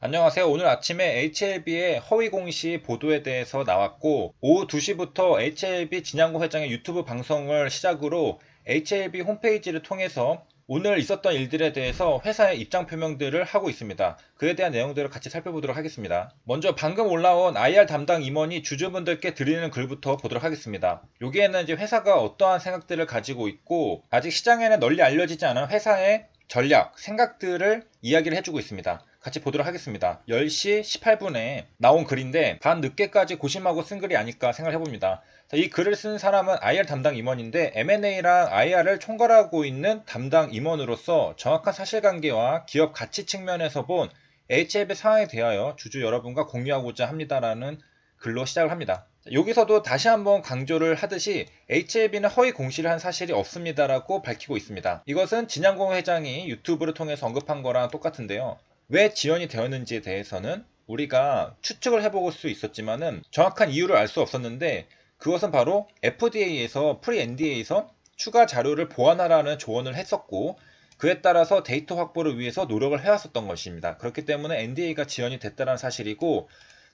안녕하세요. 오늘 아침에 HLB의 허위 공시 보도에 대해서 나왔고, 오후 2시부터 HLB 진양고 회장의 유튜브 방송을 시작으로 HLB 홈페이지를 통해서 오늘 있었던 일들에 대해서 회사의 입장 표명들을 하고 있습니다. 그에 대한 내용들을 같이 살펴보도록 하겠습니다. 먼저 방금 올라온 IR 담당 임원이 주주분들께 드리는 글부터 보도록 하겠습니다. 여기에는 이제 회사가 어떠한 생각들을 가지고 있고, 아직 시장에는 널리 알려지지 않은 회사의 전략, 생각들을 이야기를 해주고 있습니다. 같이 보도록 하겠습니다. 10시 18분에 나온 글인데 밤 늦게까지 고심하고 쓴 글이 아닐까 생각을 해봅니다. 이 글을 쓴 사람은 IR 담당 임원인데 M&A랑 IR을 총괄하고 있는 담당 임원으로서 정확한 사실관계와 기업 가치 측면에서 본 HLB 상황에 대하여 주주 여러분과 공유하고자 합니다라는 글로 시작을 합니다. 여기서도 다시 한번 강조를 하듯이 HLB는 허위 공시를 한 사실이 없습니다라고 밝히고 있습니다. 이것은 진양공 회장이 유튜브를 통해서 언급한 거랑 똑같은데요. 왜 지연이 되었는지에 대해서는 우리가 추측을 해볼 수 있었지만은 정확한 이유를 알 수 없었는데, 그것은 바로 FDA에서 프리-NDA에서 추가 자료를 보완하라는 조언을 했었고, 그에 따라서 데이터 확보를 위해서 노력을 해왔었던 것입니다. 그렇기 때문에 NDA가 지연이 됐다는 사실이고,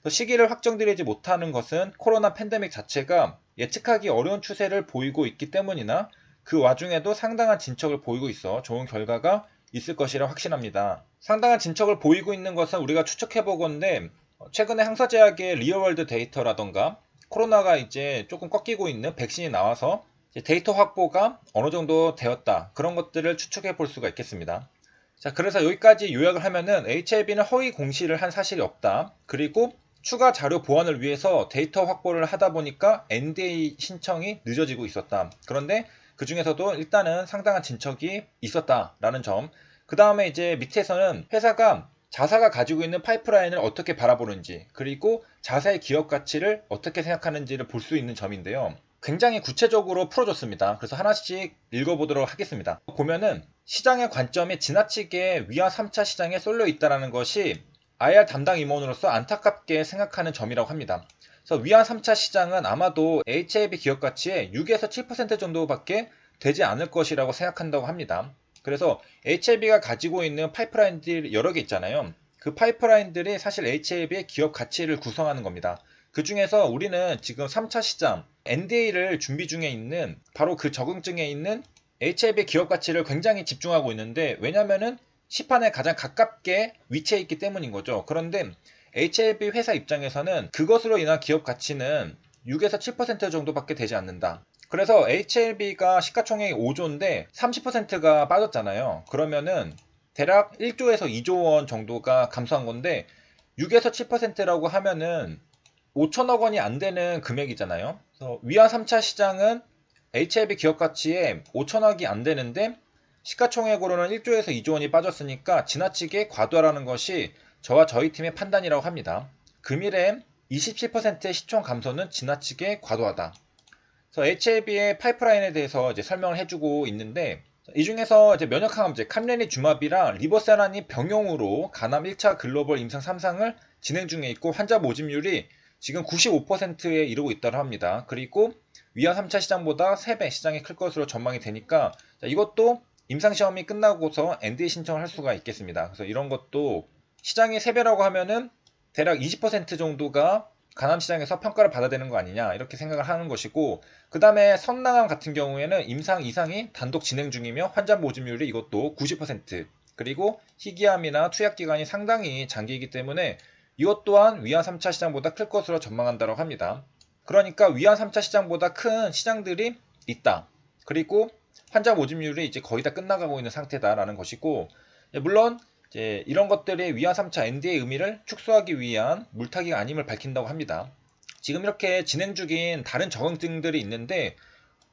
시기를 확정드리지 못하는 것은 코로나 팬데믹 자체가 예측하기 어려운 추세를 보이고 있기 때문이나, 그 와중에도 상당한 진척을 보이고 있어 좋은 결과가 있을 것이라 확신합니다. 상당한 진척을 보이고 있는 것은 우리가 추측해보건데, 최근에 항사제약의 리얼월드 데이터라던가 코로나가 이제 조금 꺾이고 있는 백신이 나와서 데이터 확보가 어느 정도 되었다, 그런 것들을 추측해 볼 수가 있겠습니다. 자, 그래서 여기까지 요약을 하면은 HLB는 허위 공시를 한 사실이 없다. 그리고 추가 자료 보완을 위해서 데이터 확보를 하다 보니까 NDA 신청이 늦어지고 있었다. 그런데 그 중에서도 일단은 상당한 진척이 있었다라는 점. 그 다음에 이제 밑에서는 회사가 자사가 가지고 있는 파이프라인을 어떻게 바라보는지, 그리고 자사의 기업 가치를 어떻게 생각하는지를 볼 수 있는 점인데요. 굉장히 구체적으로 풀어줬습니다. 그래서 하나씩 읽어보도록 하겠습니다. 보면은 시장의 관점이 지나치게 위안 3차 시장에 쏠려 있다는 것이 IR 담당 임원으로서 안타깝게 생각하는 점이라고 합니다. 그래서 위안 3차 시장은 아마도 HLB 기업 가치의 6에서 7% 정도밖에 되지 않을 것이라고 생각한다고 합니다. 그래서 HLB가 가지고 있는 파이프라인들이 여러 개 있잖아요. 그 파이프라인들이 사실 HLB의 기업 가치를 구성하는 겁니다. 그 중에서 우리는 지금 3차 시장, NDA를 준비 중에 있는 바로 그 적응증에 있는 HLB 기업 가치를 굉장히 집중하고 있는데, 왜냐면은 시판에 가장 가깝게 위치해 있기 때문인 거죠. 그런데 HLB 회사 입장에서는 그것으로 인한 기업 가치는 6에서 7% 정도밖에 되지 않는다. 그래서 HLB가 시가총액이 5조인데 30%가 빠졌잖아요. 그러면은 대략 1조에서 2조 원 정도가 감소한 건데, 6에서 7%라고 하면은 5천억 원이 안 되는 금액이잖아요. 그래서 위안 3차 시장은 HLB 기업 가치에 5천억이 안 되는데 시가총액으로는 1조에서 2조 원이 빠졌으니까 지나치게 과도하라는 것이 저와 저희 팀의 판단이라고 합니다. 금일엔 27%의 시총 감소는 지나치게 과도하다. 그래서 HLB의 파이프라인에 대해서 이제 설명을 해주고 있는데, 이 중에서 이제 면역항암제 캄레니주마비랑 리버세라닌 병용으로 간암 1차 글로벌 임상 3상을 진행 중에 있고, 환자 모집률이 지금 95%에 이르고 있다고 합니다. 그리고 위안 3차 시장보다 3배 시장이 클 것으로 전망이 되니까, 이것도 임상시험이 끝나고서 NDA 신청을 할 수가 있겠습니다. 그래서 이런 것도 시장이 3배라고 하면은 대략 20% 정도가 간암시장에서 평가를 받아야 되는 거 아니냐, 이렇게 생각을 하는 것이고, 그 다음에 선낭암 같은 경우에는 임상 이상이 단독 진행 중이며 환자 모집률이 이것도 90%, 그리고 희귀암이나 투약기간이 상당히 장기이기 때문에 이것 또한 위안 3차 시장보다 클 것으로 전망한다고 합니다. 그러니까 위안 3차 시장보다 큰 시장들이 있다. 그리고 환자 모집률이 이제 거의 다 끝나가고 있는 상태다라는 것이고, 물론 이제 이런 것들이 위안 3차 NDA 의미를 축소하기 위한 물타기가 아님을 밝힌다고 합니다. 지금 이렇게 진행 중인 다른 적응증들이 있는데,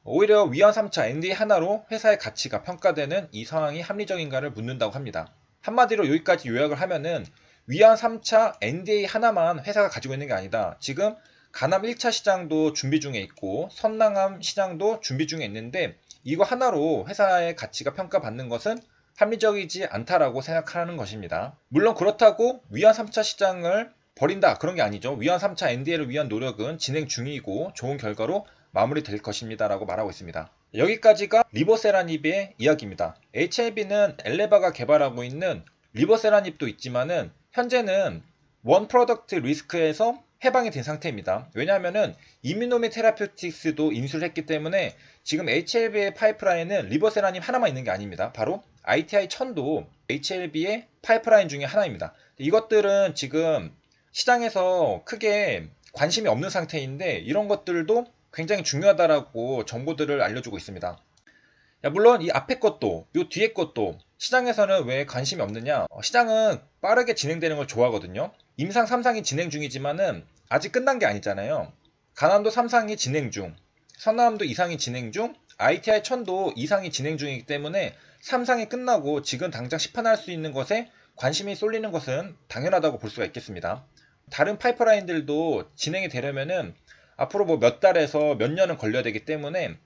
오히려 위안 3차 NDA 하나로 회사의 가치가 평가되는 이 상황이 합리적인가를 묻는다고 합니다. 한마디로 여기까지 요약을 하면은 위안 3차 NDA 하나만 회사가 가지고 있는 게 아니다. 지금 간암 1차 시장도 준비 중에 있고 선낭암 시장도 준비 중에 있는데, 이거 하나로 회사의 가치가 평가받는 것은 합리적이지 않다라고 생각하는 것입니다. 물론 그렇다고 위안 3차 시장을 버린다, 그런 게 아니죠. 위안 3차 NDA를 위한 노력은 진행 중이고 좋은 결과로 마무리될 것입니다 라고 말하고 있습니다. 여기까지가 리보세라닙의 이야기입니다. HLB는 엘레바가 개발하고 있는 리보세라닙도 있지만은 현재는 원 프로덕트 리스크에서 해방이 된 상태입니다. 왜냐하면은 이뮤노미 테라퓨틱스도 인수를 했기 때문에 지금 HLB의 파이프라인은 리버세라님 하나만 있는 게 아닙니다. 바로 ITI-1000도 HLB의 파이프라인 중에 하나입니다. 이것들은 지금 시장에서 크게 관심이 없는 상태인데 이런 것들도 굉장히 중요하다라고 정보들을 알려주고 있습니다. 물론 이 앞에 것도 이 뒤에 것도 시장에서는 왜 관심이 없느냐? 시장은 빠르게 진행되는 걸 좋아하거든요. 임상 3상이 진행 중이지만은 아직 끝난 게 아니잖아요. 가남도 3상이 진행 중, 서남도 2상이 진행 중, ITI 1000도 2상이 진행 중이기 때문에 3상이 끝나고 지금 당장 시판할 수 있는 것에 관심이 쏠리는 것은 당연하다고 볼 수가 있겠습니다. 다른 파이프라인들도 진행이 되려면은 앞으로 뭐 몇 달에서 몇 년은 걸려야 되기 때문에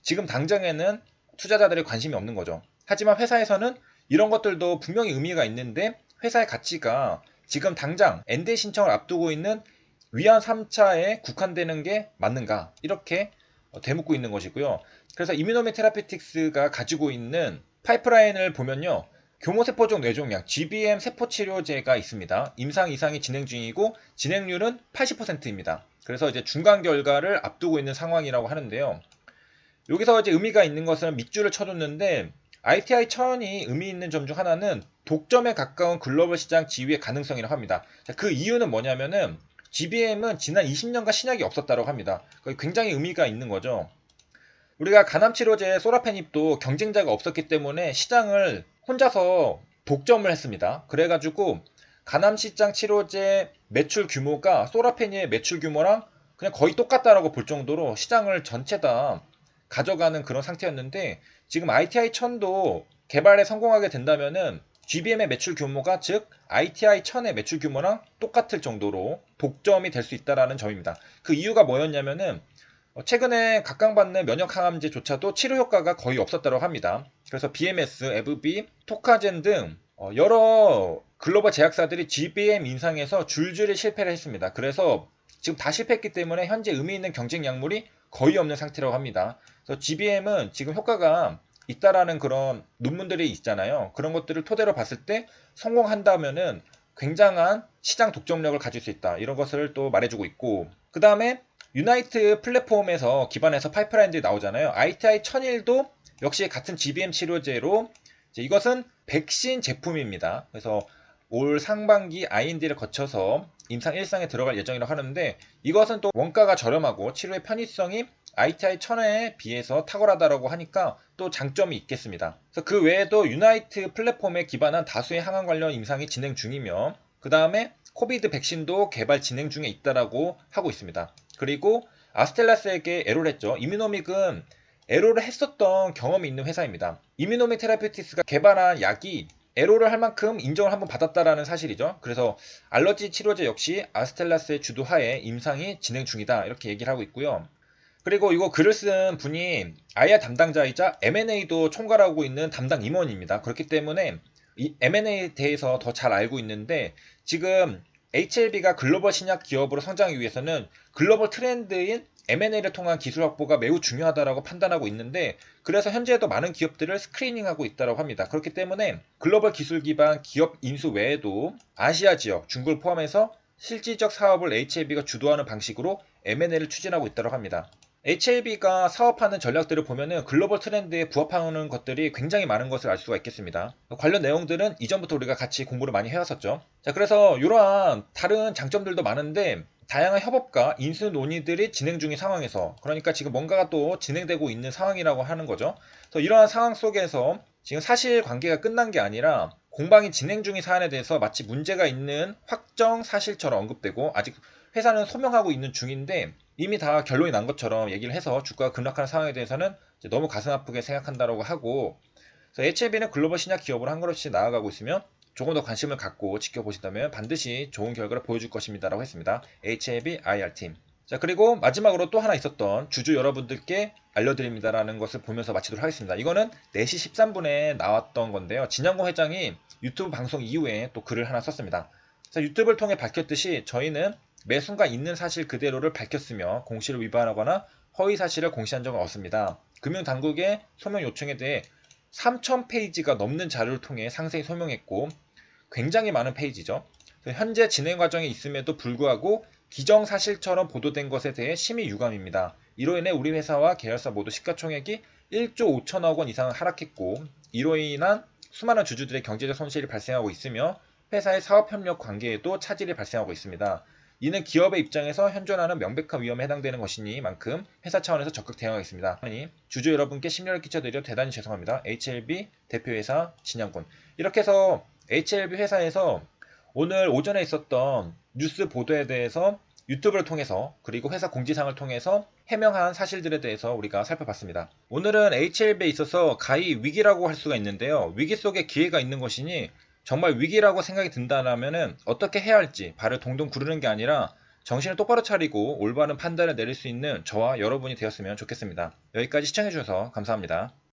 지금 당장에는 투자자들의 관심이 없는 거죠. 하지만 회사에서는 이런 것들도 분명히 의미가 있는데 회사의 가치가 지금 당장 NDA 신청을 앞두고 있는 위안 3차에 국한되는 게 맞는가 이렇게 되묻고 있는 것이고요. 그래서 이뮤노미 테라피틱스가 가지고 있는 파이프라인을 보면요. 교모세포종 뇌종양 GBM 세포치료제가 있습니다. 임상 이상이 진행 중이고 진행률은 80%입니다. 그래서 이제 중간 결과를 앞두고 있는 상황이라고 하는데요. 여기서 이제 의미가 있는 것은 밑줄을 쳐줬는데 ITI 1000이 의미 있는 점 중 하나는 독점에 가까운 글로벌 시장 지위의 가능성이라고 합니다. 그 이유는 뭐냐면은 GBM은 지난 20년간 신약이 없었다고 합니다. 굉장히 의미가 있는 거죠. 우리가 간암치료제 소라페닙도 경쟁자가 없었기 때문에 시장을 혼자서 독점을 했습니다. 그래가지고 간암시장 치료제 매출 규모가 소라페닙의 매출 규모랑 그냥 거의 똑같다라고 볼 정도로 시장을 전체 다 가져가는 그런 상태였는데 지금 ITI 1000도 개발에 성공하게 된다면은 GBM의 매출 규모가 즉 ITI 1000의 매출 규모랑 똑같을 정도로 독점이 될 수 있다라는 점입니다. 그 이유가 뭐였냐면은 최근에 각광받는 면역항암제조차도 치료 효과가 거의 없었다고 합니다. 그래서 BMS, 에브비, 토카젠 등 여러 글로벌 제약사들이 GBM 인상에서 줄줄이 실패를 했습니다. 그래서 지금 다 실패했기 때문에 현재 의미 있는 경쟁 약물이 거의 없는 상태라고 합니다. 그래서 GBM은 지금 효과가 있다라는 그런 논문들이 있잖아요. 그런 것들을 토대로 봤을 때 성공한다면은 굉장한 시장 독점력을 가질 수 있다. 이런 것을 또 말해주고 있고 그 다음에 유나이트 플랫폼에서 기반해서 파이프라인들이 나오잖아요. ITI 1001도 역시 같은 GBM 치료제로 이것은 백신 제품입니다. 그래서 올 상반기 IND를 거쳐서 임상 1상에 들어갈 예정이라고 하는데 이것은 또 원가가 저렴하고 치료의 편의성이 ITI 1000에 비해서 탁월하다고 하니까 또 장점이 있겠습니다. 그래서 그 외에도 유나이트 플랫폼에 기반한 다수의 항암 관련 임상이 진행 중이며 그 다음에 코비드 백신도 개발 진행 중에 있다라고 하고 있습니다. 그리고 아스텔라스에게 애로를 했죠. 이뮤노믹은 애로를 했었던 경험이 있는 회사입니다. 이뮤노믹 테라피틱스가 개발한 약이 애로를 할 만큼 인정을 한번 받았다라는 사실이죠. 그래서 알러지 치료제 역시 아스텔라스의 주도하에 임상이 진행 중이다 이렇게 얘기를 하고 있고요. 그리고 이거 글을 쓴 분이 IR 담당자이자 M&A도 총괄하고 있는 담당 임원입니다. 그렇기 때문에 이 M&A에 대해서 더 잘 알고 있는데 지금 HLB가 글로벌 신약 기업으로 성장하기 위해서는 글로벌 트렌드인 M&A를 통한 기술 확보가 매우 중요하다고 판단하고 있는데 그래서 현재도 많은 기업들을 스크리닝하고 있다고 합니다. 그렇기 때문에 글로벌 기술 기반 기업 인수 외에도 아시아 지역, 중국을 포함해서 실질적 사업을 HLB가 주도하는 방식으로 M&A를 추진하고 있다고 합니다. HLB가 사업하는 전략들을 보면은 글로벌 트렌드에 부합하는 것들이 굉장히 많은 것을 알 수가 있겠습니다. 관련 내용들은 이전부터 우리가 같이 공부를 많이 해왔었죠. 자, 그래서 이러한 다른 장점들도 많은데 다양한 협업과 인수 논의들이 진행 중인 상황에서 그러니까 지금 뭔가가 또 진행되고 있는 상황이라고 하는 거죠. 그래서 이러한 상황 속에서 지금 사실 관계가 끝난 게 아니라 공방이 진행 중인 사안에 대해서 마치 문제가 있는 확정 사실처럼 언급되고 아직 회사는 소명하고 있는 중인데 이미 다 결론이 난 것처럼 얘기를 해서 주가가 급락하는 상황에 대해서는 너무 가슴 아프게 생각한다고 하고 그래서 HLB는 글로벌 신약 기업으로 한 걸음씩 나아가고 있으며 조금 더 관심을 갖고 지켜보시다면 반드시 좋은 결과를 보여줄 것입니다 라고 했습니다. HLB IR팀. 자, 그리고 마지막으로 또 하나 있었던 주주 여러분들께 알려드립니다라는 것을 보면서 마치도록 하겠습니다. 이거는 4시 13분에 나왔던 건데요. 진양고 회장이 유튜브 방송 이후에 또 글을 하나 썼습니다. 자, 유튜브를 통해 밝혔듯이 저희는 매 순간 있는 사실 그대로를 밝혔으며 공시를 위반하거나 허위 사실을 공시한 적은 없습니다. 금융당국의 소명 요청에 대해 3,000페이지가 넘는 자료를 통해 상세히 소명했고 굉장히 많은 페이지죠. 현재 진행 과정에 있음에도 불구하고 기정사실처럼 보도된 것에 대해 심히 유감입니다. 이로 인해 우리 회사와 계열사 모두 시가총액이 1조 5천억 원 이상 하락했고 이로 인한 수많은 주주들의 경제적 손실이 발생하고 있으며 회사의 사업협력 관계에도 차질이 발생하고 있습니다. 이는 기업의 입장에서 현존하는 명백한 위험에 해당되는 것이니만큼 회사 차원에서 적극 대응하겠습니다. 주주 여러분께 심려를 끼쳐드려 대단히 죄송합니다. HLB 대표회사 진양군. 이렇게 해서 HLB 회사에서 오늘 오전에 있었던 뉴스 보도에 대해서 유튜브를 통해서 그리고 회사 공지사항을 통해서 해명한 사실들에 대해서 우리가 살펴봤습니다. 오늘은 HLB에 있어서 가히 위기라고 할 수가 있는데요. 위기 속에 기회가 있는 것이니 정말 위기라고 생각이 든다면 어떻게 해야 할지 발을 동동 구르는 게 아니라 정신을 똑바로 차리고 올바른 판단을 내릴 수 있는 저와 여러분이 되었으면 좋겠습니다. 여기까지 시청해주셔서 감사합니다.